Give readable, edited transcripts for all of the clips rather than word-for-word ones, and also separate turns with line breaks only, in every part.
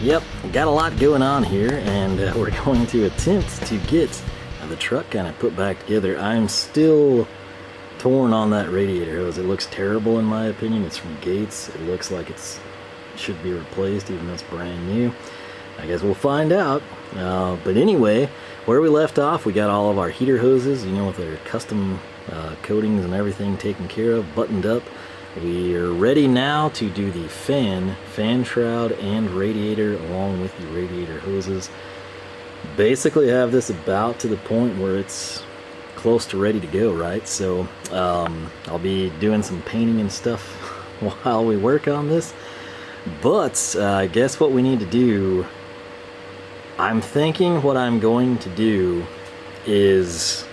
Yep, got a lot going on here, and we're going to attempt to get the truck kind of put back together. I'm still torn on that radiator hose. It looks terrible in my opinion. It's from Gates. It looks like it should be replaced even though it's brand new. I guess we'll find out. But anyway, where we left off, we got all of our heater hoses, you know, with their custom coatings and everything taken care of, buttoned up. We are ready now to do the fan shroud and radiator along with the radiator hoses. Basically have this about to the point where it's close to ready to go, right? So I'll be doing some painting and stuff while we work on this. But I guess what we need to do, I'm thinking what I'm going to do is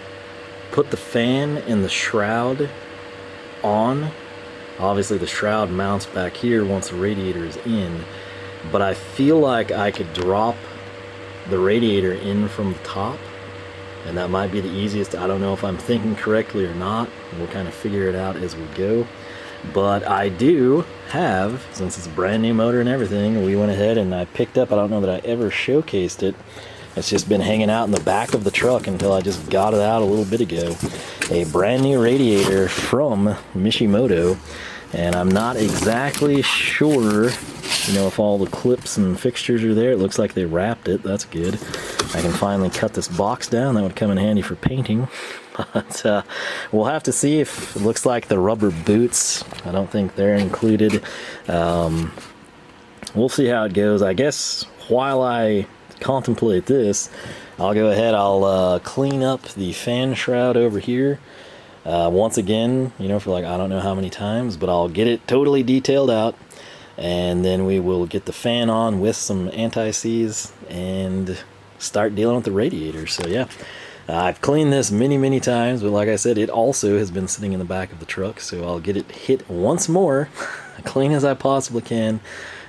put the fan and the shroud on. Obviously the shroud mounts back here once the radiator is in, but I feel like I could drop the radiator in from the top, and that might be the easiest. I don't know if I'm thinking correctly or not. We'll kind of figure it out as we go. But I do have, since it's a brand new motor and everything, we went ahead and I picked up, I don't know that I ever showcased it. It's just been hanging out in the back of the truck until I just got it out a little bit ago. A brand new radiator from Mishimoto, and I'm not exactly sure, you know, if all the clips and fixtures are there. It looks like they wrapped it. That's good. I can finally cut this box down. That would come in handy for painting. But we'll have to see. If it looks like the rubber boots, I don't think they're included. We'll see how it goes. I guess while I contemplate this, I'll go ahead, I'll clean up the fan shroud over here once again, you know, for like I don't know how many times, but I'll get it totally detailed out, and then we will get the fan on with some anti-seize and start dealing with the radiator. So yeah, I've cleaned this many times, but like I said, it also has been sitting in the back of the truck, so I'll get it hit once more, clean as I possibly can,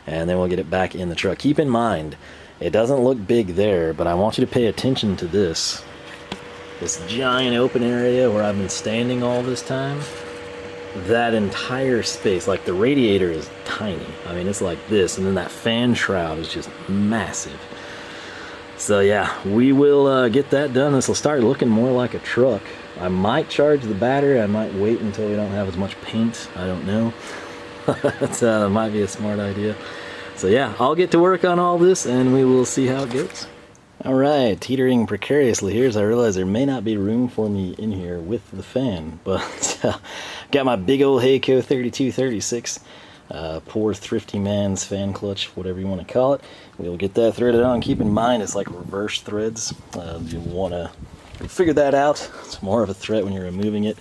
and then we'll get it back in the truck. Keep in mind, it doesn't look big there, but I want you to pay attention to this giant open area where I've been standing all this time. That entire space, like the radiator is tiny. I mean, it's like this, and then that fan shroud is just massive. So yeah, we will get that done. This will start looking more like a truck. I might charge the battery. I might wait until we don't have as much paint. I don't know. That might be a smart idea. So yeah, I'll get to work on all this and we will see how it goes. Alright, teetering precariously here as I realize there may not be room for me in here with the fan, but got my big old Heyco 3236, poor thrifty man's fan clutch, whatever you want to call it. We'll get that threaded on. Keep in mind it's like reverse threads. You'll want to figure that out. It's more of a threat when you're removing it.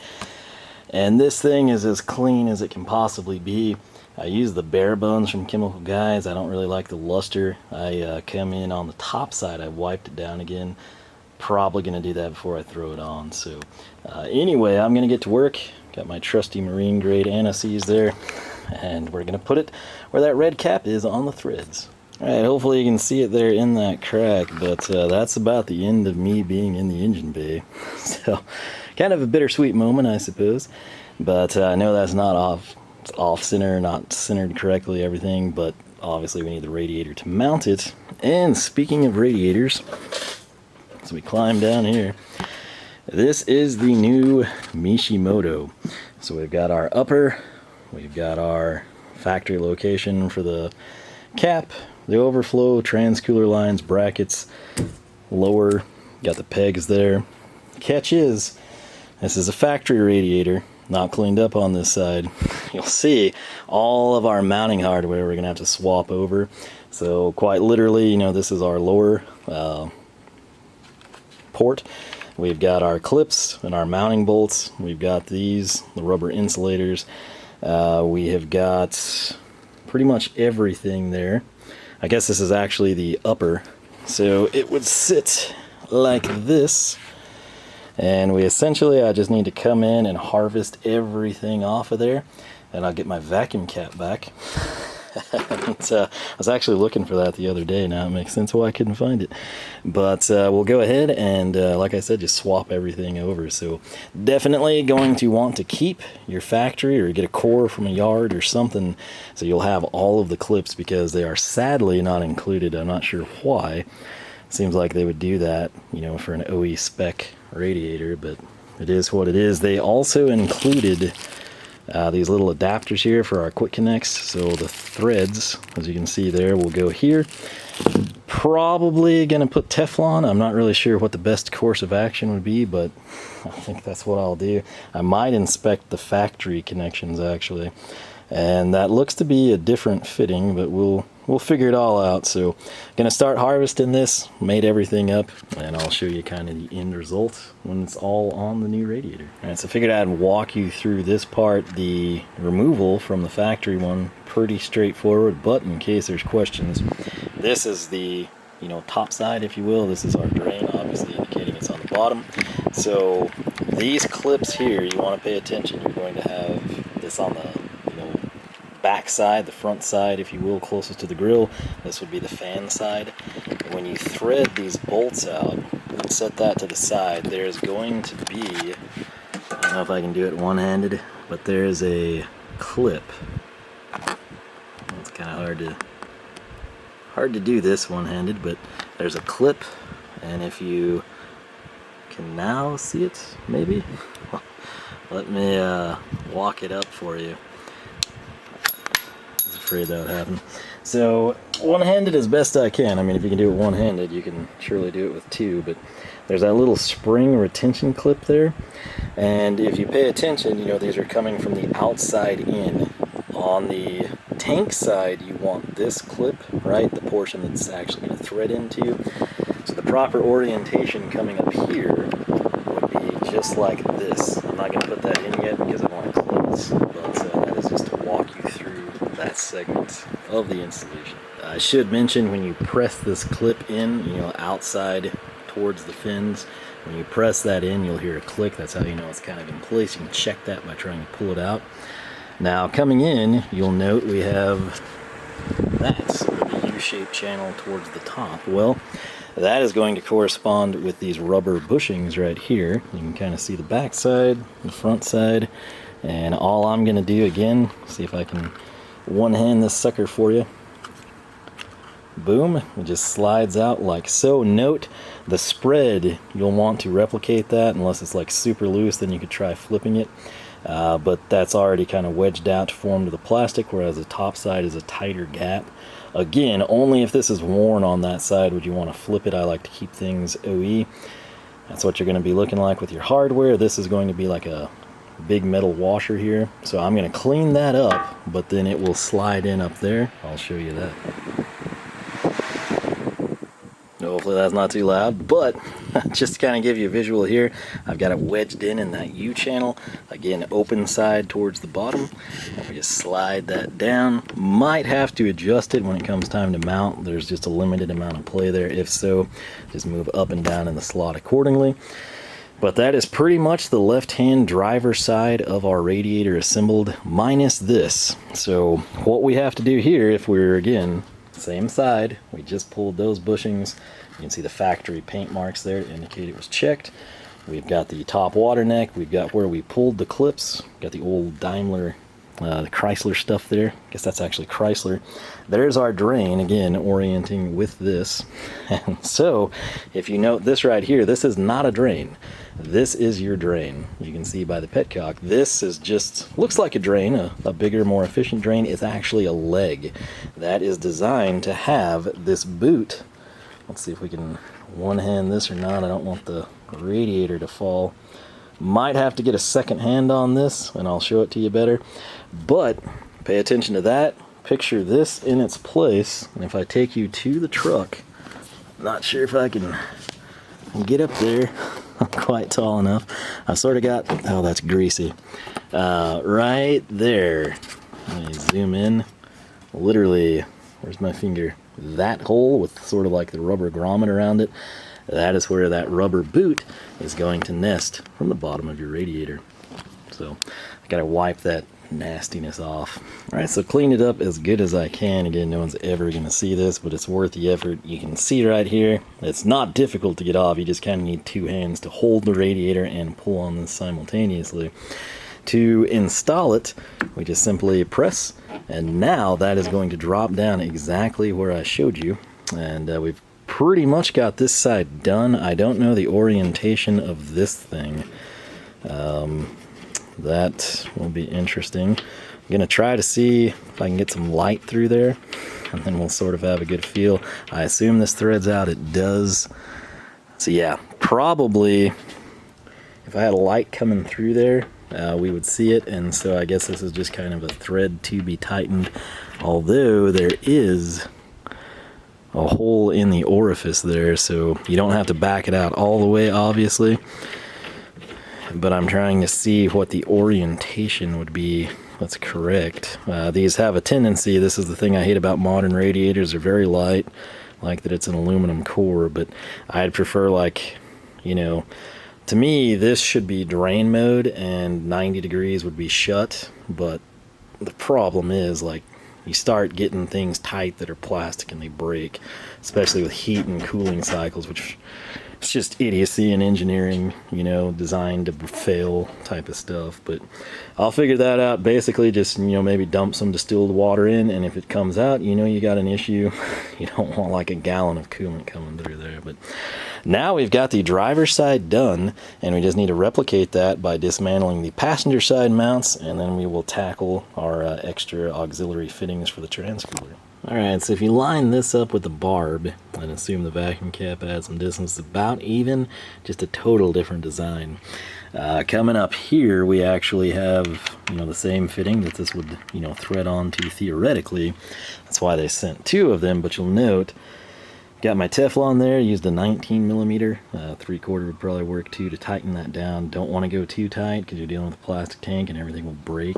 And this thing is as clean as it can possibly be. I use the bare bones from Chemical Guys. I don't really like the luster. I come in on the top side. I wiped it down again. Probably going to do that before I throw it on. So anyway, I'm going to get to work. Got my trusty marine grade anti-seize there. And we're going to put it where that red cap is on the threads. Alright, hopefully you can see it there in that crack. But that's about the end of me being in the engine bay. So kind of a bittersweet moment, I suppose. But I know that's not off center, not centered correctly, everything, but obviously we need the radiator to mount it. And speaking of radiators, as we climb down here, this is the new Mishimoto. So we've got our upper, we've got our factory location for the cap, the overflow, transcooler lines, brackets, lower, got the pegs there. Catch is, this is a factory radiator, not cleaned up on this side. You'll see all of our mounting hardware we're gonna have to swap over. So quite literally, you know, this is our lower port. We've got our clips and our mounting bolts. We've got these, the rubber insulators. We have got pretty much everything there. I guess this is actually the upper. So it would sit like this. And we essentially, I just need to come in and harvest everything off of there, and I'll get my vacuum cap back. I was actually looking for that the other day. Now it makes sense why I couldn't find it. But we'll go ahead and, like I said, just swap everything over. So definitely going to want to keep your factory or get a core from a yard or something, so you'll have all of the clips, because they are sadly not included. I'm not sure why. Seems like they would do that, you know, for an OE spec radiator, but it is what it is. They also included these little adapters here for our quick connects. So the threads, as you can see there, will go here. Probably gonna put Teflon. I'm not really sure what the best course of action would be, but I think that's what I'll do. I might inspect the factory connections actually, and that looks to be a different fitting, but we'll figure it all out. So gonna start harvesting this, made everything up, and I'll show you kind of the end result when it's all on the new radiator. All right, so I figured I'd walk you through this part, the removal from the factory one. Pretty straightforward, but in case there's questions, this is the, you know, top side, if you will. This is our drain, obviously indicating it's on the bottom. So these clips here, you want to pay attention. You're going to have this on the, you know, back side, the front side, if you will, closest to the grill. This would be the fan side. And when you thread these bolts out and set that to the side, there's going to be, I don't know if I can do it one-handed, but there's a clip. It's kind of hard to do this one-handed, but there's a clip, and if you can now see it, maybe, let me walk it up for you. I was afraid that would happen. So one-handed as best I can. I mean, if you can do it one-handed, you can surely do it with two, but there's that little spring retention clip there, and if you pay attention, you know, these are coming from the outside in. On the tank side, you want this clip, right, the portion that's actually going to thread into. So the proper orientation coming up here would be just like this. I'm not going to put that in yet because I want to close, but that is just to walk you through that segment of the installation. I should mention, when you press this clip in, you know, outside towards the fins, when you press that in, you'll hear a click. That's how you know it's kind of in place. You can check that by trying to pull it out. Now coming in, you'll note we have that sort of a U-shaped channel towards the top. Well, that is going to correspond with these rubber bushings right here. You can kind of see the back side, the front side, and all I'm going to do, again, see if I can one-hand this sucker for you. Boom, it just slides out like so. Note the spread, you'll want to replicate that, unless it's like super loose, then you could try flipping it. But that's already kind of wedged out to form to the plastic, whereas the top side is a tighter gap. Again, only if this is worn on that side would you want to flip it. I like to keep things OE. That's what you're going to be looking like with your hardware. This is going to be like a big metal washer here. So I'm going to clean that up, but then it will slide in up there. I'll show you that. Hopefully that's not too loud, but just to kind of give you a visual here, I've got it wedged in that U channel. Again, open side towards the bottom. We just slide that down. Might have to adjust it when it comes time to mount. There's just a limited amount of play there. If so, just move up and down in the slot accordingly. But that is pretty much the left-hand driver side of our radiator assembled, minus this. So what we have to do here, if we're, again, same side, we just pulled those bushings. You can see the factory paint marks there to indicate it was checked. We've got the top water neck. We've got where we pulled the clips. Got the old Daimler, the Chrysler stuff there. I guess that's actually Chrysler. There's our drain, again, orienting with this. And so, if you note this right here, this is not a drain. This is your drain. You can see by the Petcock, this is just, looks like a drain, a bigger, more efficient drain. It's actually a leg that is designed to have this boot. Let's see if we can one-hand this or not. I don't want the radiator to fall. Might have to get a second hand on this, and I'll show it to you better. But pay attention to that. Picture this in its place. And if I take you to the truck, I'm not sure if I can get up there. I'm quite tall enough. I've sort of got, oh, that's greasy. Right there. Let me zoom in. Literally, where's my finger? That hole with sort of like the rubber grommet around it. That is where that rubber boot is going to nest from the bottom of your radiator. So I gotta wipe that nastiness off. Alright, so clean it up as good as I can. Again, no one's ever going to see this, but it's worth the effort. You can see right here, it's not difficult to get off. You just kind of need two hands to hold the radiator and pull on this simultaneously. To install it, we just simply press, and now that is going to drop down exactly where I showed you. And we've pretty much got this side done. I don't know the orientation of this thing. That will be interesting. I'm going to try to see if I can get some light through there, and then we'll sort of have a good feel. I assume this threads out. It does. So yeah, probably if I had a light coming through there, we would see it. And so I guess this is just kind of a thread to be tightened, although there is a hole in the orifice there, so you don't have to back it out all the way, obviously. But I'm trying to see what the orientation would be that's correct. These have a tendency, this is the thing I hate about modern radiators, they're very light, like that it's an aluminum core, but I'd prefer, like, you know, to me this should be drain mode and 90 degrees would be shut. But the problem is, like, you start getting things tight that are plastic and they break, especially with heat and cooling cycles, which it's just idiocy in engineering, you know, designed to fail type of stuff. But I'll figure that out. Basically just, you know, maybe dump some distilled water in, and if it comes out, you know, you got an issue. You don't want like a gallon of coolant coming through there. But now we've got the driver's side done, and we just need to replicate that by dismantling the passenger side mounts, and then we will tackle our extra auxiliary fittings for the transcooler. Alright, so if you line this up with the barb and assume the vacuum cap adds some distance, it's about even, just a total different design. Coming up here, we actually have, you know, the same fitting that this would, you know, thread onto theoretically. That's why they sent two of them, but you'll note, got my Teflon there, used a 19mm, 3/4 would probably work too to tighten that down. Don't want to go too tight because you're dealing with a plastic tank and everything will break.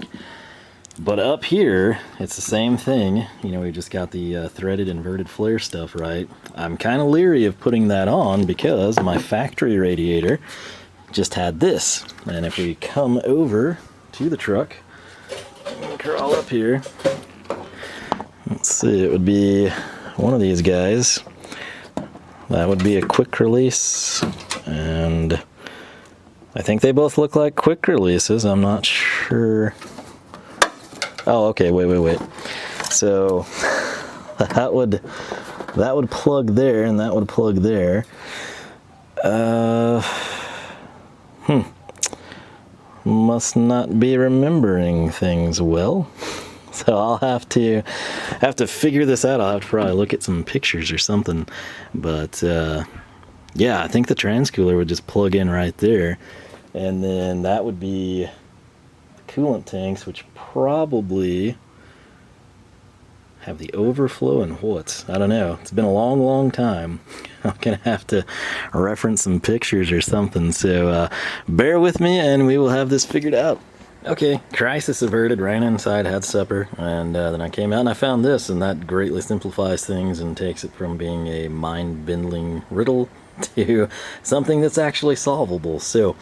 But up here, it's the same thing. You know, we just got the threaded inverted flare stuff right. I'm kind of leery of putting that on because my factory radiator just had this. And if we come over to the truck, crawl up here, let's see, it would be one of these guys. That would be a quick release, and I think they both look like quick releases. I'm not sure. Oh, okay, wait. So that would plug there, and that would plug there. Must not be remembering things well. So I'll have to figure this out. I'll have to probably look at some pictures or something. But yeah, I think the transcooler would just plug in right there, and then that would be coolant tanks, which probably have the overflow and what? I don't know. It's been a long time. I'm gonna have to reference some pictures or something, so bear with me and we will have this figured out. Okay, crisis averted, ran inside, had supper, and then I came out and I found this, and that greatly simplifies things and takes it from being a mind-bending riddle to something that's actually solvable. So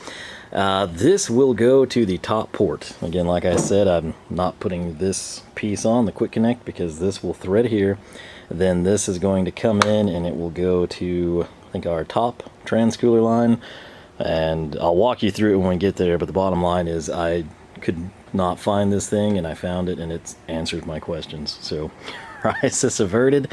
this will go to the top port. Again, like I said, I'm not putting this piece on, the quick connect, because this will thread here. Then this is going to come in and it will go to, I think, our top transcooler line. And I'll walk you through it when we get there, but the bottom line is I could not find this thing and I found it and it's answered my questions. So crisis averted.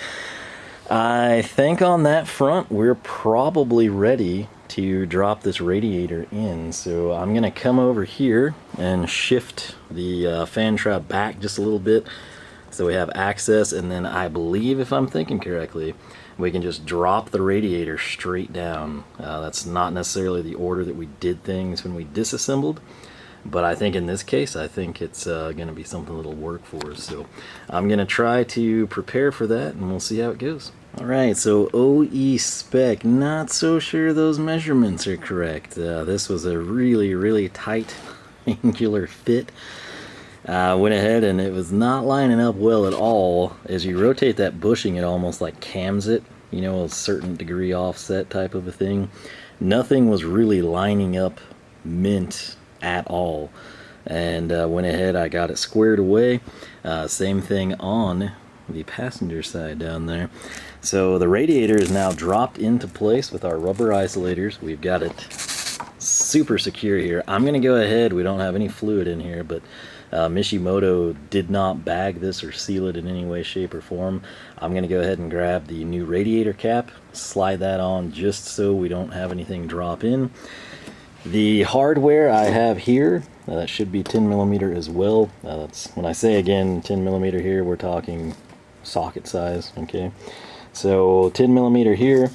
I think on that front we're probably ready to drop this radiator in. So I'm gonna come over here and shift the fan shroud back just a little bit so we have access, and then I believe, if I'm thinking correctly, we can just drop the radiator straight down. That's not necessarily the order that we did things when we disassembled, but I think in this case, I think it's gonna be something that'll work for us. So I'm gonna try to prepare for that and we'll see how it goes. Alright, so OE spec, not so sure those measurements are correct. This was a really tight angular fit. Went ahead and it was not lining up well at all. As you rotate that bushing, it almost like cams it, you know, a certain degree offset type of a thing. Nothing was really lining up mint at all. and went ahead, I got it squared away. Same thing on the passenger side down there. So the radiator is now dropped into place with our rubber isolators. We've got it super secure here. I'm going to go ahead, we don't have any fluid in here, but Mishimoto did not bag this or seal it in any way, shape, or form. I'm going to go ahead and grab the new radiator cap, slide that on just so we don't have anything drop in. The hardware I have here, that should be 10mm as well. That's, when I say again 10mm here, we're talking socket size, okay? So 10mm here.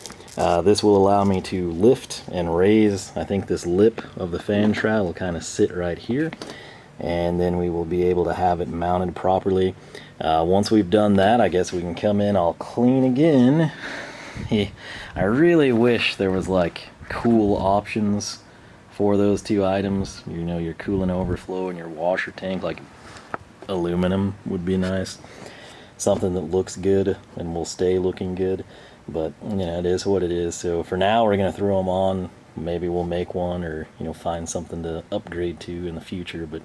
This will allow me to lift and raise. I think this lip of the fan shroud will kind of sit right here, and then we will be able to have it mounted properly. Once we've done that, I guess we can come in all clean again. I really wish there was like cool options for those two items. You know, your coolant overflow and your washer tank, like aluminum would be nice. Something that looks good and will stay looking good. But, you know, it is what it is. So for now, we're going to throw them on. Maybe we'll make one, or, you know, find something to upgrade to in the future. But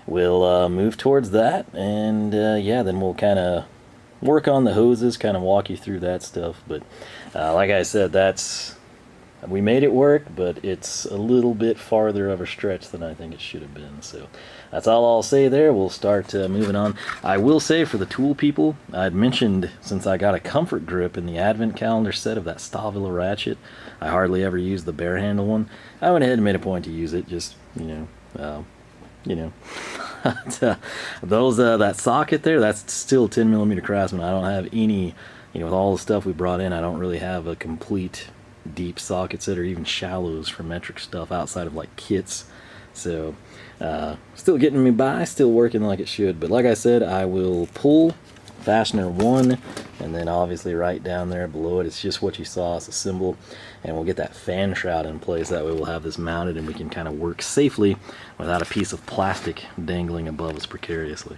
we'll move towards that. And, yeah, then we'll kind of work on the hoses, kind of walk you through that stuff. But like I said, we made it work, but it's a little bit farther of a stretch than I think it should have been. So that's all I'll say there. We'll start moving on. I will say, for the tool people, I'd mentioned, since I got a comfort grip in the advent calendar set of that Stahlwille Ratchet, I hardly ever use the bare handle one. I went ahead and made a point to use it, just, those that socket there, that's still 10mm Craftsman. I don't have any, with all the stuff we brought in, I don't really have a complete deep socket set or even shallows for metric stuff outside of like kits. So still getting me by, still working like it should. But like I said, I will pull fastener 1, and then obviously right down there below it, it's just what you saw, it's a symbol, and we'll get that fan shroud in place. That way we'll have this mounted and we can kind of work safely without a piece of plastic dangling above us precariously.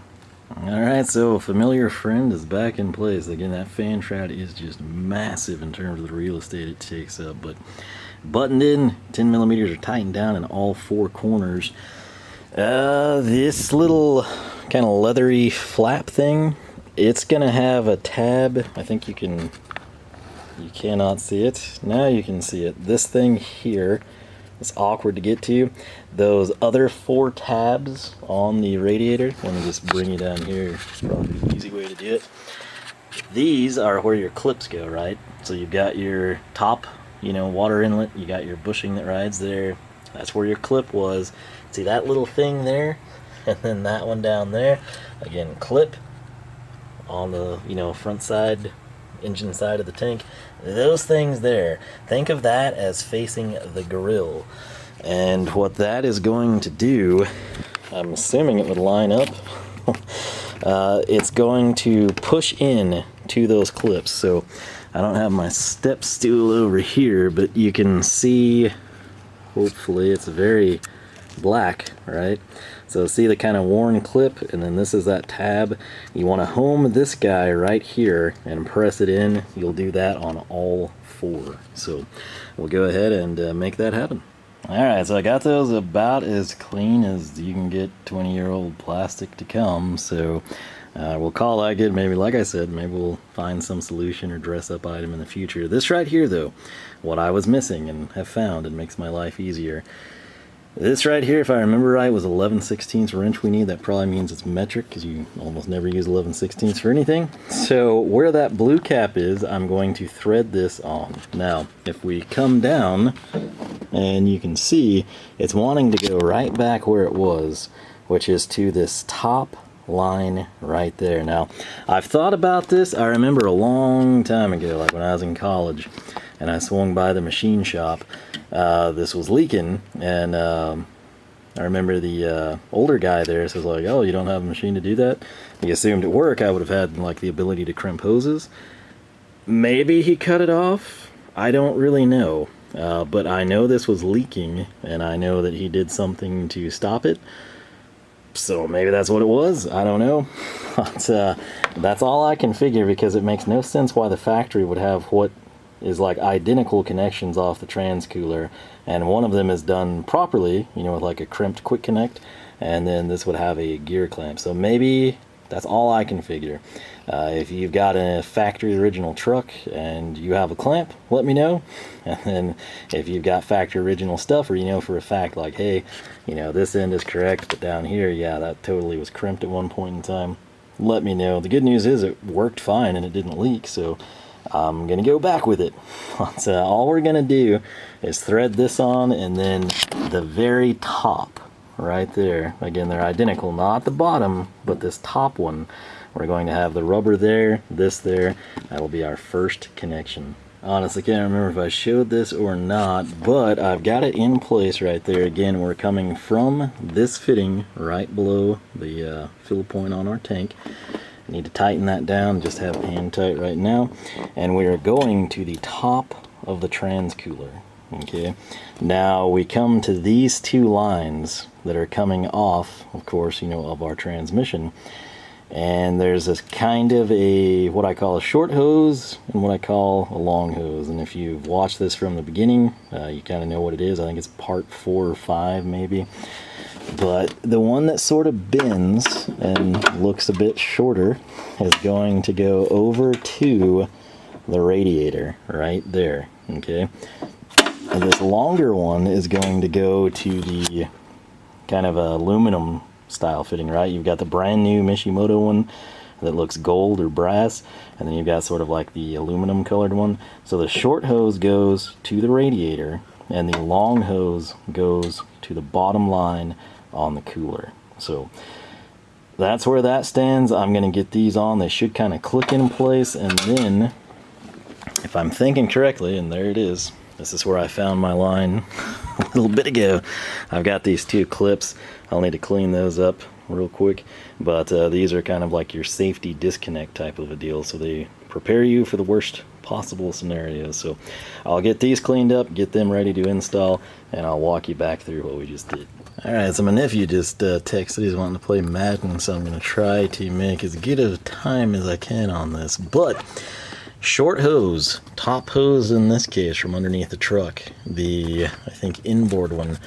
Alright, so familiar friend is back in place. Again, that fan shroud is just massive in terms of the real estate it takes up, but buttoned in, 10mm are tightened down in all 4 corners. This little kind of leathery flap thing, it's gonna have a tab. I think you cannot see it. Now you can see it. This thing here, it's awkward to get to. Those other 4 tabs on the radiator, let me just bring you down here, probably the easy way to do it. These are where your clips go, right? So you've got your top, water inlet, you got your bushing that rides there. That's where your clip was. See that little thing there? And then that one down there. Again, clip on the, front side, engine side of the tank. Those things there, think of that as facing the grill. And what that is going to do, I'm assuming it would line up, it's going to push in to those clips. So I don't have my step stool over here, but you can see, hopefully it's very black, right? So see the kind of worn clip, and then this is that tab. You want to home this guy right here and press it in. You'll do that on all 4. So we'll go ahead and make that happen. Alright, so I got those about as clean as you can get 20-year-old plastic to come. So we'll call that good. Maybe, like I said, maybe we'll find some solution or dress up item in the future. This right here, though, what I was missing and have found, and makes my life easier. This right here, if I remember right, was 11/16 wrench we need. That probably means it's metric, because you almost never use 11/16 for anything. So where that blue cap is, I'm going to thread this on. Now, if we come down, and you can see, it's wanting to go right back where it was, which is to this top line right there. Now, I've thought about this. I remember a long time ago, like when I was in college, and I swung by the machine shop. This was leaking, and I remember the older guy there says like, "Oh, you don't have a machine to do that?" He assumed at work I would have had like the ability to crimp hoses. Maybe he cut it off. I don't really know, but I know this was leaking, and I know that he did something to stop it. So maybe that's what it was. I don't know. But that's all I can figure, because it makes no sense why the factory would have what is like identical connections off the trans cooler, and one of them is done properly, with like a crimped quick connect, and then this would have a gear clamp. So maybe that's all I can figure. If you've got a factory original truck and you have a clamp, let me know. And then if you've got factory original stuff, or you know for a fact, like, hey, you know, this end is correct, but down here, yeah, that totally was crimped at one point in time, let me know. The good news is it worked fine and it didn't leak, so I'm gonna go back with it. So all we're gonna do is thread this on, and then the very top right there, again, they're identical, not the bottom, but this top one, we're going to have the rubber there, this there. That will be our first connection. Honestly, can't remember if I showed this or not, but I've got it in place right there. Again, we're coming from this fitting right below the fill point on our tank. Need to tighten that down, just have hand tight right now. And we are going to the top of the trans cooler. Okay, now we come to these two lines that are coming off, of course, you know, of our transmission. And there's this kind of a, what I call a short hose and what I call a long hose. And if you've watched this from the beginning, you kind of know what it is. I think it's part 4 or 5 maybe. But the one that sort of bends and looks a bit shorter is going to go over to the radiator right there, okay? And this longer one is going to go to the kind of aluminum style fitting, right? You've got the brand new Mishimoto one that looks gold or brass, and then you've got sort of like the aluminum colored one. So the short hose goes to the radiator, and the long hose goes to the bottom line on the cooler. So that's where that stands. I'm going to get these on. They should kind of click in place, and then if I'm thinking correctly, and there it is, this is where I found my line a little bit ago. I've got these two clips. I'll need to clean those up real quick, but these are kind of like your safety disconnect type of a deal, so they prepare you for the worst possible scenarios. So I'll get these cleaned up, get them ready to install, and I'll walk you back through what we just did. Alright, so my nephew just texted he's wanting to play Madden, so I'm going to try to make as good of time as I can on this. But short hose, top hose in this case from underneath the truck, the, I think, inboard one,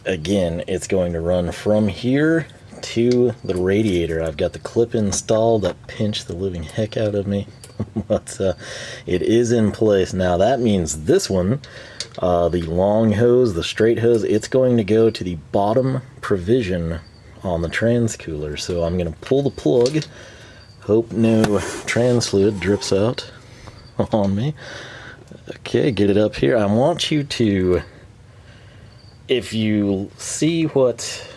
again, it's going to run from here to the radiator. I've got the clip installed that pinched the living heck out of me, but it is in place. Now that means this one, the long hose, the straight hose, it's going to go to the bottom provision on the trans cooler. So I'm going to pull the plug, hope no trans fluid drips out on me. Okay, get it up here. I want you to, if you see what,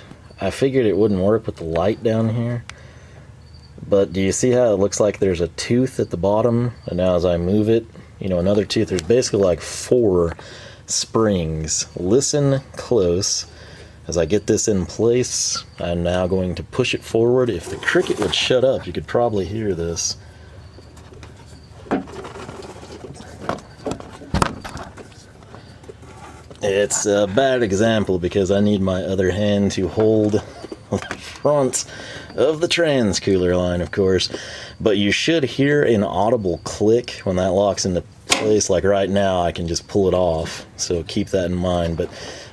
I figured it wouldn't work with the light down here, but do you see how it looks like there's a tooth at the bottom? And now as I move it, you know, another tooth, there's basically like 4 springs. Listen close. As I get this in place, I'm now going to push it forward. If the cricket would shut up, you could probably hear this. It's a bad example because I need my other hand to hold the front of the trans cooler line, of course. But you should hear an audible click when that locks into place. Like right now, I can just pull it off. So keep that in mind. But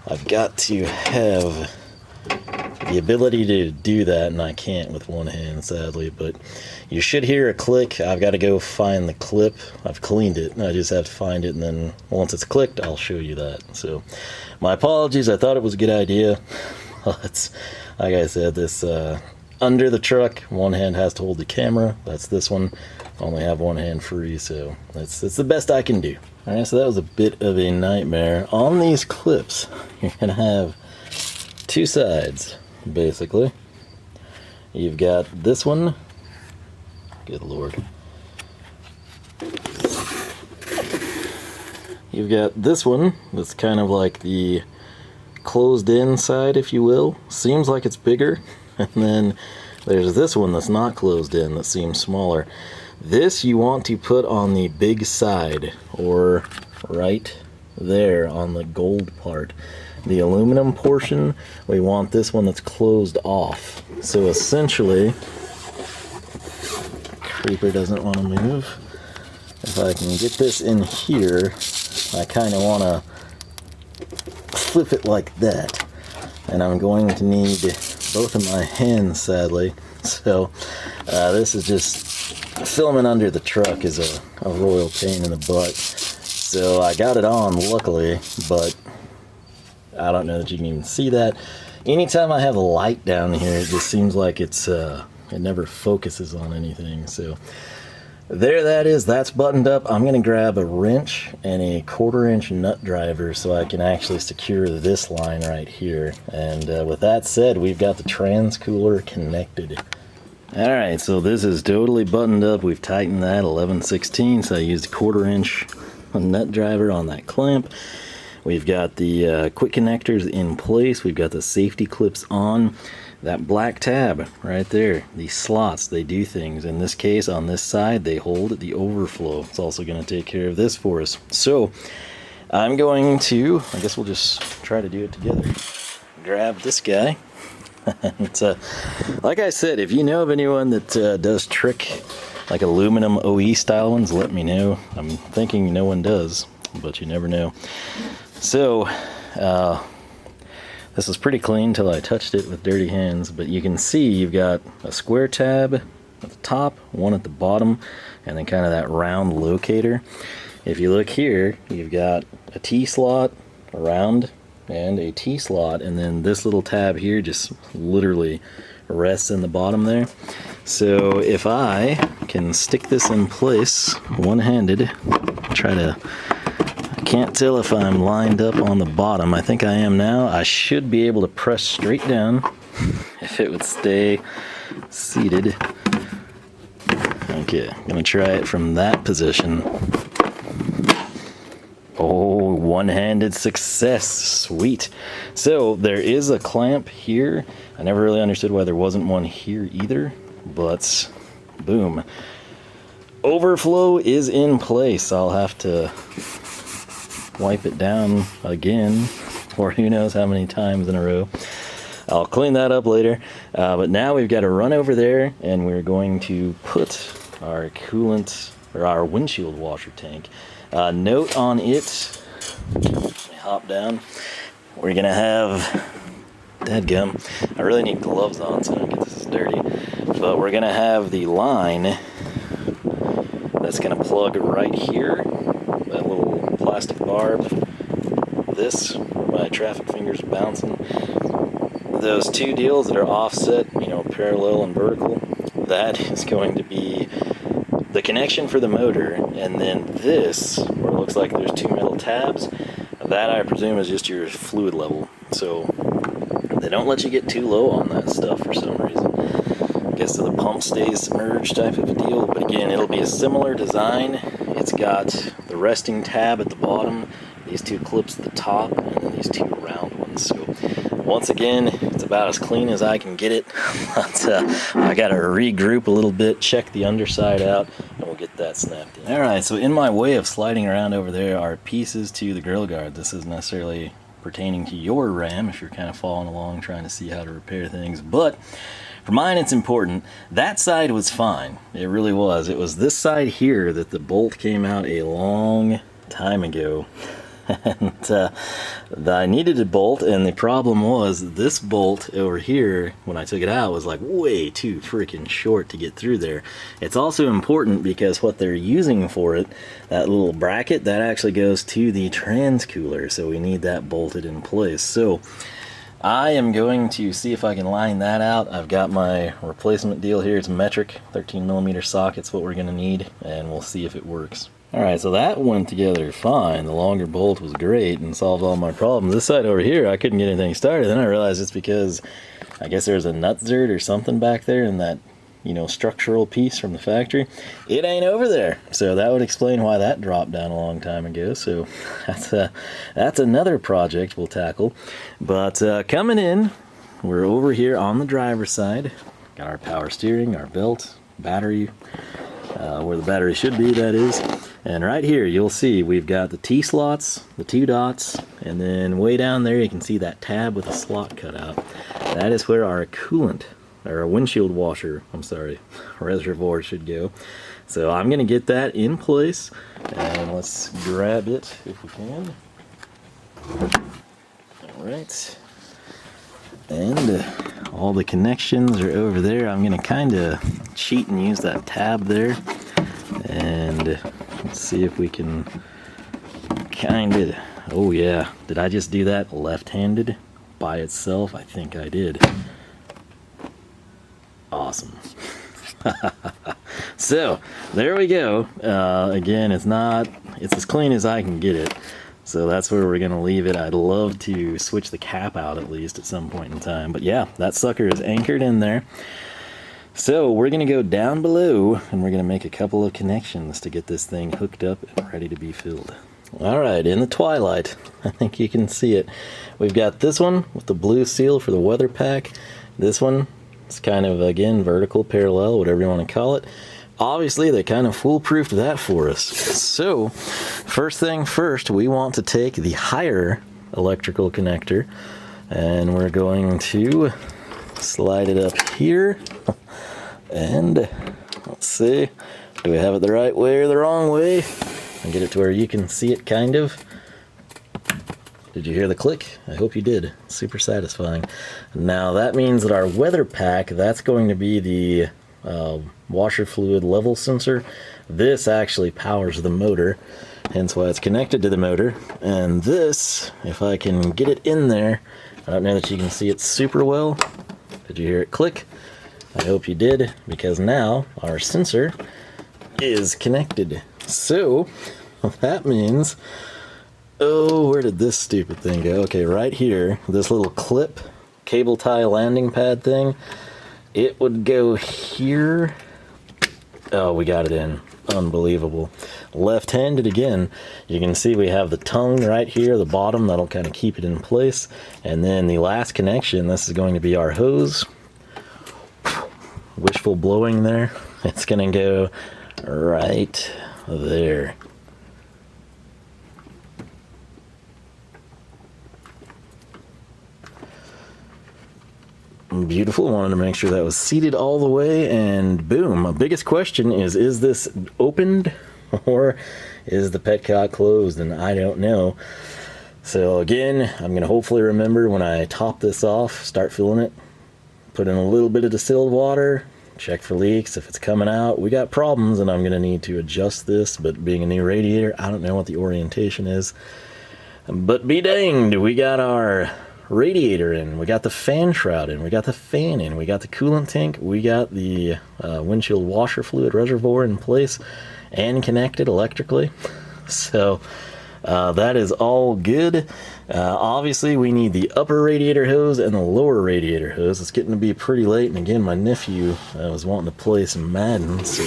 I've got to have the ability to do that, and I can't with one hand, sadly. But you should hear a click. I've got to go find the clip. I've cleaned it. I just have to find it, and then once it's clicked, I'll show you that. So my apologies. I thought it was a good idea. But like I said, this under the truck, one hand has to hold the camera. That's this one. I only have one hand free, so it's the best I can do. Alright, so that was a bit of a nightmare. On these clips, you're going to have 2 sides, basically. You've got this one. Good lord. You've got this one that's kind of like the closed in side, if you will. Seems like it's bigger. And then there's this one that's not closed in that seems smaller. This you want to put on the big side, or right there on the gold part. The aluminum portion, we want this one that's closed off. So essentially, creeper doesn't want to move. If I can get this in here, I kind of want to flip it like that. and I'm going to need both of my hands, sadly. So this is just filming under the truck is a royal pain in the butt. So I got it on, luckily, but I don't know that you can even see that. Anytime I have a light down here, it just seems like it never focuses on anything. So there that is, that's buttoned up. I'm gonna grab a wrench and a 1/4 inch nut driver so I can actually secure this line right here. And with that said, we've got the trans cooler connected. Alright, so this is totally buttoned up. We've tightened that 11/16, so I used a 1/4 inch nut driver on that clamp. We've got the quick connectors in place. We've got the safety clips on. That black tab right there, these slots, they do things. In this case, on this side, they hold the overflow. It's also going to take care of this for us. So I'm going to, I guess we'll just try to do it together. Grab this guy. And, like I said, if you know of anyone that does trick like aluminum OE style ones, let me know. I'm thinking no one does, but you never know. So this is pretty clean till I touched it with dirty hands, but you can see you've got a square tab at the top, one at the bottom, and then kind of that round locator. If you look here, you've got a T slot, a round, and a T slot, and then this little tab here just literally rests in the bottom there. So if I can stick this in place one-handed, can't tell if I'm lined up on the bottom. I think I am now. I should be able to press straight down if it would stay seated. Okay, I'm gonna try it from that position. Oh, one-handed success, sweet. So there is a clamp here. I never really understood why there wasn't one here either, but boom. Overflow is in place. I'll have to wipe it down again, or who knows how many times in a row. I'll clean that up later, but now we've got to run over there and we're going to put our coolant, or our windshield washer tank. Note on it, let me hop down, we're gonna have, dadgum, I really need gloves on so I don't get this dirty, but we're gonna have the line that's gonna plug right here, that little plastic barb, this, my traffic fingers are bouncing, those two deals that are offset, you know, parallel and vertical, that is going to be the connection for the motor, and then this, where it looks like there's two metal tabs, that I presume is just your fluid level. So they don't let you get too low on that stuff for some reason. I guess so the pump stays submerged type of a deal, but again, it'll be a similar design. It's got the resting tab at the bottom, these two clips at the top, and then these two round ones. So once again, it's about as clean as I can get it, but I gotta regroup a little bit, check the underside out, and we'll get that snapped in. Alright, so in my way of sliding around over there are pieces to the grill guard. This isn't necessarily pertaining to your Ram if you're kind of following along trying to see how to repair things, but for mine it's important. That side was fine, it really was. It was this side here that the bolt came out a long time ago. And I needed a bolt, and the problem was this bolt over here, when I took it out, was like way too freaking short to get through there. It's also important because what they're using for it, that little bracket, that actually goes to the trans cooler, so we need that bolted in place. So I am going to see if I can line that out. I've got my replacement deal here. It's metric 13mm sockets, what we're going to need, and we'll see if it works. Alright, so that went together fine. The longer bolt was great and solved all my problems. This side over here, I couldn't get anything started. Then I realized it's because I guess there's a Nutsert or something back there in that, you know, structural piece from the factory. It ain't over there. So that would explain why that dropped down a long time ago. So that's another project we'll tackle. But coming in, we're over here on the driver's side. Got our power steering, our belt, battery, where the battery should be, that is. And right here you'll see we've got the T slots, the two dots, and then way down there you can see that tab with a slot cut out. That is where our coolant, or a windshield washer, I'm sorry, reservoir should go. So I'm gonna get that in place, and let's grab it if we can. Alright. And all the connections are over there. I'm gonna kind of cheat and use that tab there, and let's see if we can kind of, oh yeah, did I just do that left-handed by itself? I think I did. Awesome. So there we go. Again, it's as clean as I can get it. So that's where we're gonna leave it. I'd love to switch the cap out at least at some point in time. But yeah, that sucker is anchored in there. So we're gonna go down below and we're gonna make a couple of connections to get this thing hooked up and ready to be filled. All right, in the twilight, I think you can see it. We've got this one with the blue seal for the weather pack. This one, it's kind of, again, vertical, parallel, whatever you want to call it. Obviously, they kind of foolproofed that for us. So, first thing first, we want to take the higher electrical connector, and we're going to slide it up here. And let's see, do we have it the right way or the wrong way? And get it to where you can see it, kind of. Did you hear the click? I hope you did. Super satisfying. Now that means that our weather pack, that's going to be the washer fluid level sensor. This actually powers the motor, hence why it's connected to the motor. And this, if I can get it in there, I don't know that you can see it super well. Did you hear it click? I hope you did, because now our sensor is connected. So that means, oh, where did this stupid thing go? Okay, right here, this little clip, cable tie landing pad thing, it would go here. Oh, we got it in. Unbelievable. Left-handed again. You can see we have the tongue right here, the bottom, that'll kind of keep it in place. And then the last connection, this is going to be our hose. Wishful blowing there. It's going to go right there. Beautiful. Wanted to make sure that was seated all the way, and boom. My biggest question is this opened or is the petcock closed? And I don't know. So again, I'm going to hopefully remember when I top this off, start filling it, put in a little bit of distilled water, check for leaks. If it's coming out, we got problems, and I'm going to need to adjust this. But being a new radiator, I don't know what the orientation is. But be danged, we got our radiator in, we got the fan shroud in, we got the fan in, we got the coolant tank, we got the windshield washer fluid reservoir in place and connected electrically. So that is all good. Obviously we need the upper radiator hose and the lower radiator hose. It's getting to be pretty late, and again, my nephew was wanting to play some Madden, so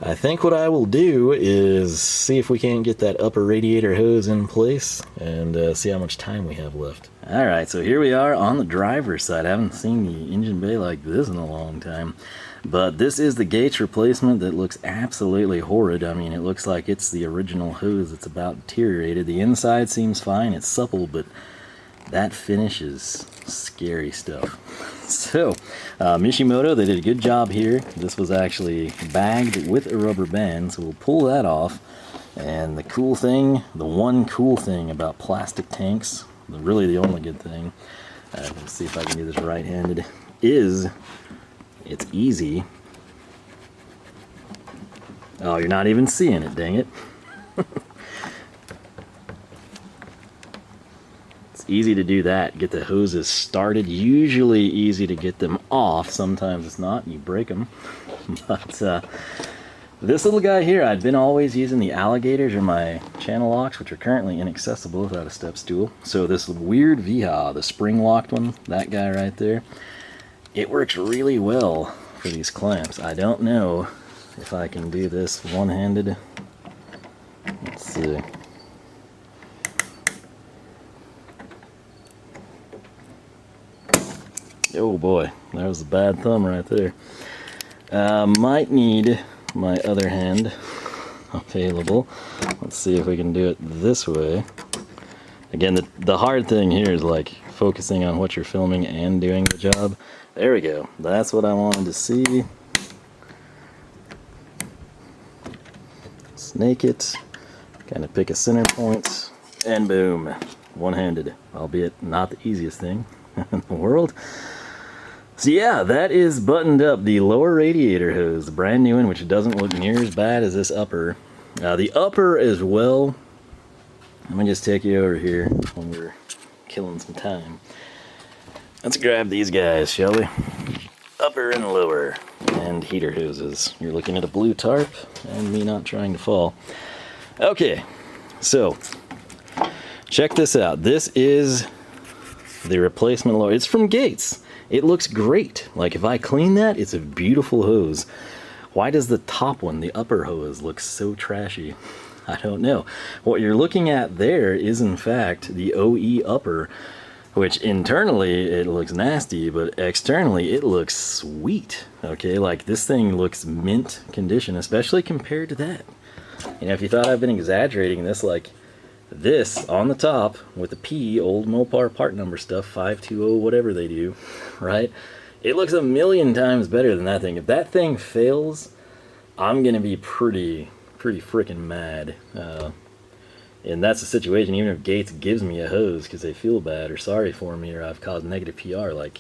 I think what I will do is see if we can't get that upper radiator hose in place and see how much time we have left. Alright, so here we are on the driver's side. I haven't seen the engine bay like this in a long time. But this is the Gates replacement that looks absolutely horrid. I mean, it looks like it's the original hose that's about deteriorated. The inside seems fine, it's supple, but that finish is scary stuff. So, Mishimoto, they did a good job here. This was actually bagged with a rubber band, so we'll pull that off. And the cool thing, the one cool thing about plastic tanks, really the only good thing, let's see if I can do this right-handed, is it's easy. Oh, you're not even seeing it, dang it. Easy to do that, get the hoses started, usually easy to get them off, sometimes it's not and you break them. But this little guy here, I've been always using the alligators or my channel locks, which are currently inaccessible without a step stool. So this weird Wiha, the spring locked one, that guy right there, it works really well for these clamps. I don't know if I can do this one-handed. Let's see. Oh boy, that was a bad thumb right there. Might need my other hand available. Let's see if we can do it this way. Again, the hard thing here is like focusing on what you're filming and doing the job. There we go. That's what I wanted to see. Snake it, kind of pick a center point, and boom, one-handed. Albeit not the easiest thing, in the world. So yeah, that is buttoned up, the lower radiator hose, the brand new one, which doesn't look near as bad as this upper. The upper as well, let me just take you over here when we're killing some time. Let's grab these guys, shall we? Upper and lower, and heater hoses. You're looking at a blue tarp, and me not trying to fall. Okay, so, check this out. This is the replacement lower. It's from Gates. It looks great. Like, if I clean that, it's a beautiful hose. Why does the top one, the upper hose, look so trashy? I don't know. What you're looking at there is, in fact, the OE upper, which internally it looks nasty, but externally it looks sweet. Okay, like this thing looks mint condition, especially compared to that. You know, if you thought I've been exaggerating this, like this on the top with the P, old Mopar part number stuff, 520, whatever they do, right? It looks a million times better than that thing. If that thing fails, I'm gonna be pretty freaking mad. And that's the situation. Even if Gates gives me a hose because they feel bad or sorry for me or I've caused negative PR, like,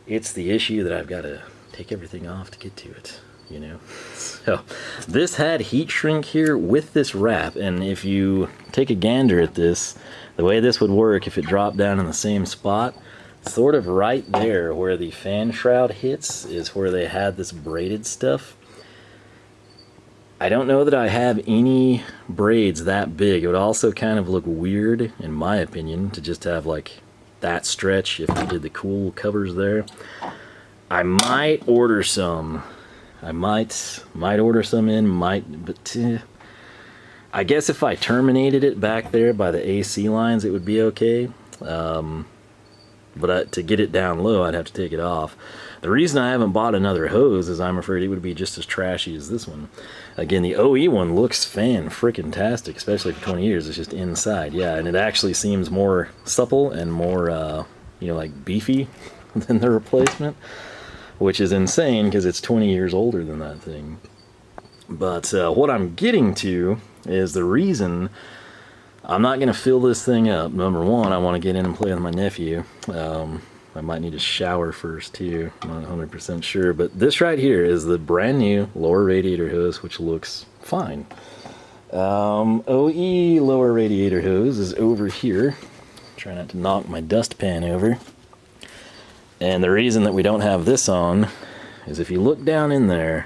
it's the issue that I've got to take everything off to get to it, you know? So this had heat shrink here with this wrap, and if you take a gander at this, the way this would work if it dropped down in the same spot, sort of right there where the fan shroud hits is where they had this braided stuff. I don't know that I have any braids that big. It would also kind of look weird, in my opinion, to just have like that stretch if you did the cool covers there. I might order some. I might order some in, but I guess if I terminated it back there by the AC lines, it would be okay. But to get it down low, I'd have to take it off. The reason I haven't bought another hose is I'm afraid it would be just as trashy as this one. Again, the OE one looks fan-frickin-tastic, especially for 20 years. It's just inside, yeah, and it actually seems more supple and more, you know, like beefy than the replacement, which is insane because it's 20 years older than that thing. But what I'm getting to is the reason I'm not going to fill this thing up. Number one, I want to get in and play with my nephew. I might need a shower first too. I'm not 100% sure, but this right here is the brand new lower radiator hose, which looks fine. OE lower radiator hose is over here. Try not to knock my dustpan over. And the reason that we don't have this on is if you look down in there,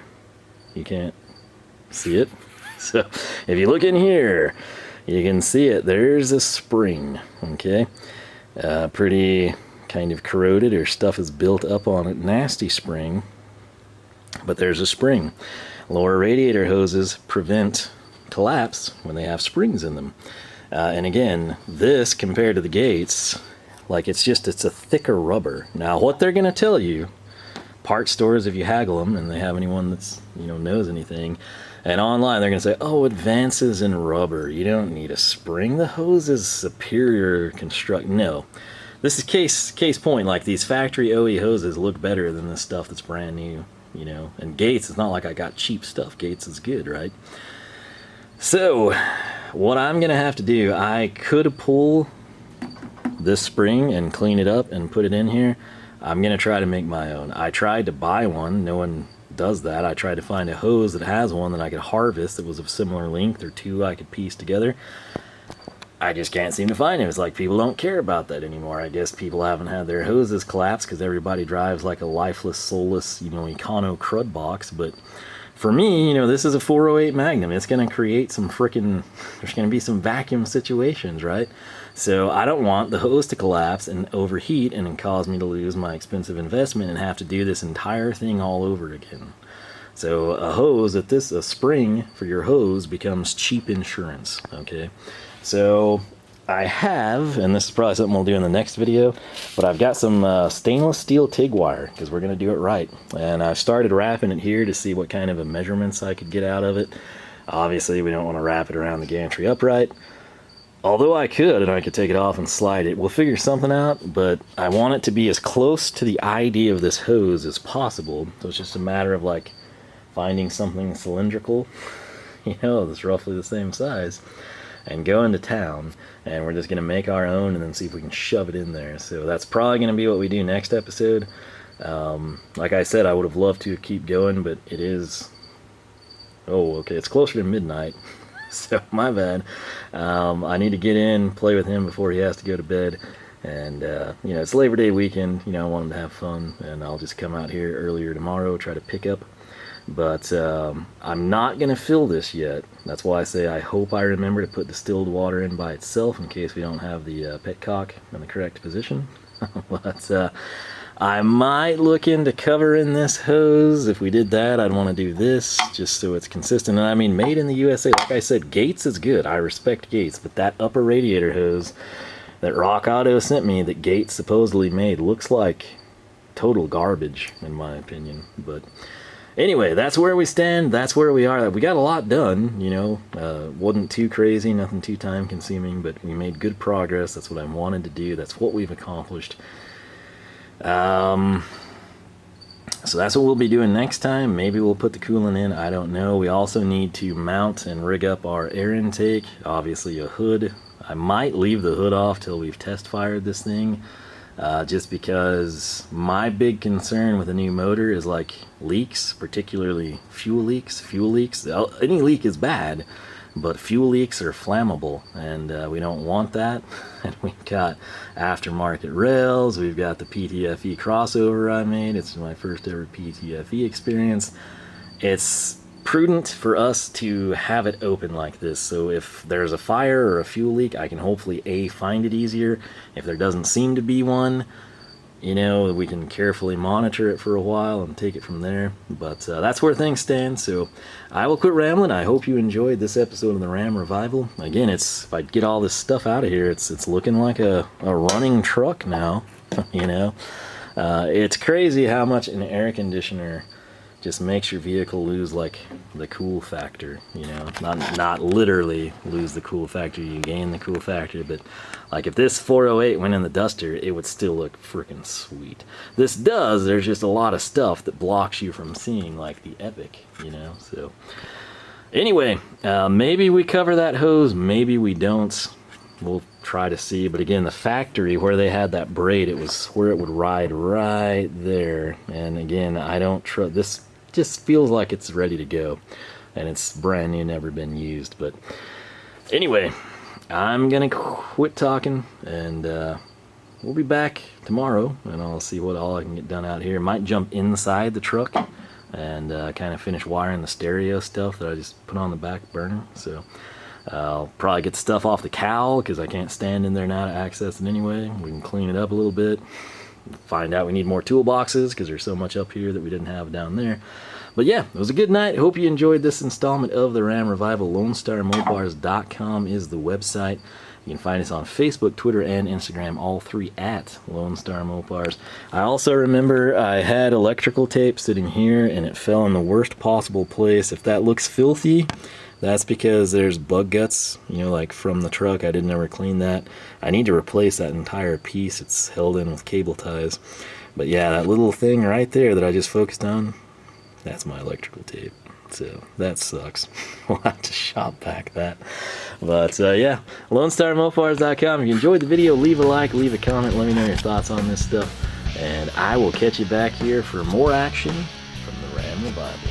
you can't see it. So if you look in here, you can see it. There's a spring, okay? Pretty kind of corroded, or stuff is built up on it. Nasty spring, but there's a spring. Lower radiator hoses prevent collapse when they have springs in them. And again, this compared to the Gates, like it's a thicker rubber. Now what they're gonna tell you, part stores, if you haggle them and they have anyone that's, you know, knows anything, and online they're gonna say, oh, advances in rubber, you don't need a spring, the hose is superior construct. No, this is case point. Like, these factory OE hoses look better than this stuff that's brand new, you know. And Gates, it's not like I got cheap stuff. Gates is good, right? So what I'm gonna have to do, I could pull this spring and clean it up and put it in here. I'm gonna try to make my own. I tried to buy one, no one does that. I tried to find a hose that has one that I could harvest that was of similar length, or two I could piece together. I just can't seem to find it. It's like people don't care about that anymore. I guess people haven't had their hoses collapse because everybody drives like a lifeless, soulless, you know, Econo crud box. But for me, you know, this is a 408 Magnum. It's going to create some frickin', there's going to be some vacuum situations, right? So I don't want the hose to collapse and overheat and cause me to lose my expensive investment and have to do this entire thing all over again. So a hose at this, a spring for your hose becomes cheap insurance, okay? So I have, and this is probably something we'll do in the next video, but I've got some stainless steel TIG wire, because we're going to do it right. And I've started wrapping it here to see what kind of a measurements I could get out of it. Obviously, we don't want to wrap it around the gantry upright. Although I could, and I could take it off and slide it. We'll figure something out, but I want it to be as close to the idea of this hose as possible. So it's just a matter of, like, finding something cylindrical, you know, that's roughly the same size. and go into town, and we're just going to make our own and then see if we can shove it in there. So that's probably going to be what we do next episode. Like I said, I would have loved to keep going, but it is, oh, okay, it's closer to midnight. So my bad. I need to get in, play with him before he has to go to bed. And, you know, it's Labor Day weekend, you know, I want him to have fun, and I'll just come out here earlier tomorrow, try to pick up. But I'm not going to fill this yet. That's why I say I hope I remember to put distilled water in by itself in case we don't have the petcock in the correct position. But I might look into covering this hose. If we did that, I'd want to do this just so it's consistent. And I mean, made in the USA, like I said, Gates is good. I respect Gates, but that upper radiator hose that Rock Auto sent me that Gates supposedly made looks like total garbage, in my opinion. But anyway, that's where we stand. That's where we are. We got a lot done, you know. Wasn't too crazy, nothing too time consuming, but we made good progress. That's what I wanted to do. That's what we've accomplished. So that's what we'll be doing next time. Maybe we'll put the coolant in, I don't know. We also need to mount and rig up our air intake, obviously a hood. I might leave the hood off till we've test fired this thing, just because my big concern with a new motor is like leaks, particularly fuel leaks. Any leak is bad, but fuel leaks are flammable, and we don't want that. And we've got aftermarket rails, we've got the PTFE crossover I made. It's my first ever PTFE experience. It's prudent for us to have it open like this, so if there's a fire or a fuel leak, I can hopefully find it easier. If there doesn't seem to be one, you know, we can carefully monitor it for a while and take it from there. But that's where things stand. So I will quit rambling. I hope you enjoyed this episode of the Ram Revival. Again, if I get all this stuff out of here, it's looking like a running truck now. You know, it's crazy how much an air conditioner just makes your vehicle lose like the cool factor, you know. Not literally lose the cool factor, you gain the cool factor, but like if this 408 went in the duster, it would still look freaking sweet. This does, there's just a lot of stuff that blocks you from seeing like the epic, you know. So anyway, maybe we cover that hose, maybe we don't. We'll try to see. But again, the factory where they had that braid, it was where it would ride right there. And again, I don't trust this. Just feels like it's ready to go, and it's brand new, never been used. But anyway, I'm gonna quit talking, and we'll be back tomorrow, and I'll see what all I can get done out here. Might jump inside the truck and kind of finish wiring the stereo stuff that I just put on the back burner. So I'll probably get the stuff off the cowl because I can't stand in there now to access it anyway. We can clean it up a little bit. Find out we need more toolboxes because there's so much up here that we didn't have down there. But yeah, it was a good night. Hope you enjoyed this installment of the Ram Revival. LoneStarMopars.com is the website. You can find us on Facebook, Twitter, and Instagram, all three at Lone Star Mopars. I also remember I had electrical tape sitting here and it fell in the worst possible place. If that looks filthy, that's because there's bug guts, you know, like from the truck. I didn't ever clean that. I need to replace that entire piece. It's held in with cable ties. But yeah, that little thing right there that I just focused on, that's my electrical tape. So that sucks. We'll have to shop back that. But yeah, LoneStarMopars.com. If you enjoyed the video, leave a like, leave a comment, let me know your thoughts on this stuff. And I will catch you back here for more action from the Ram Revival.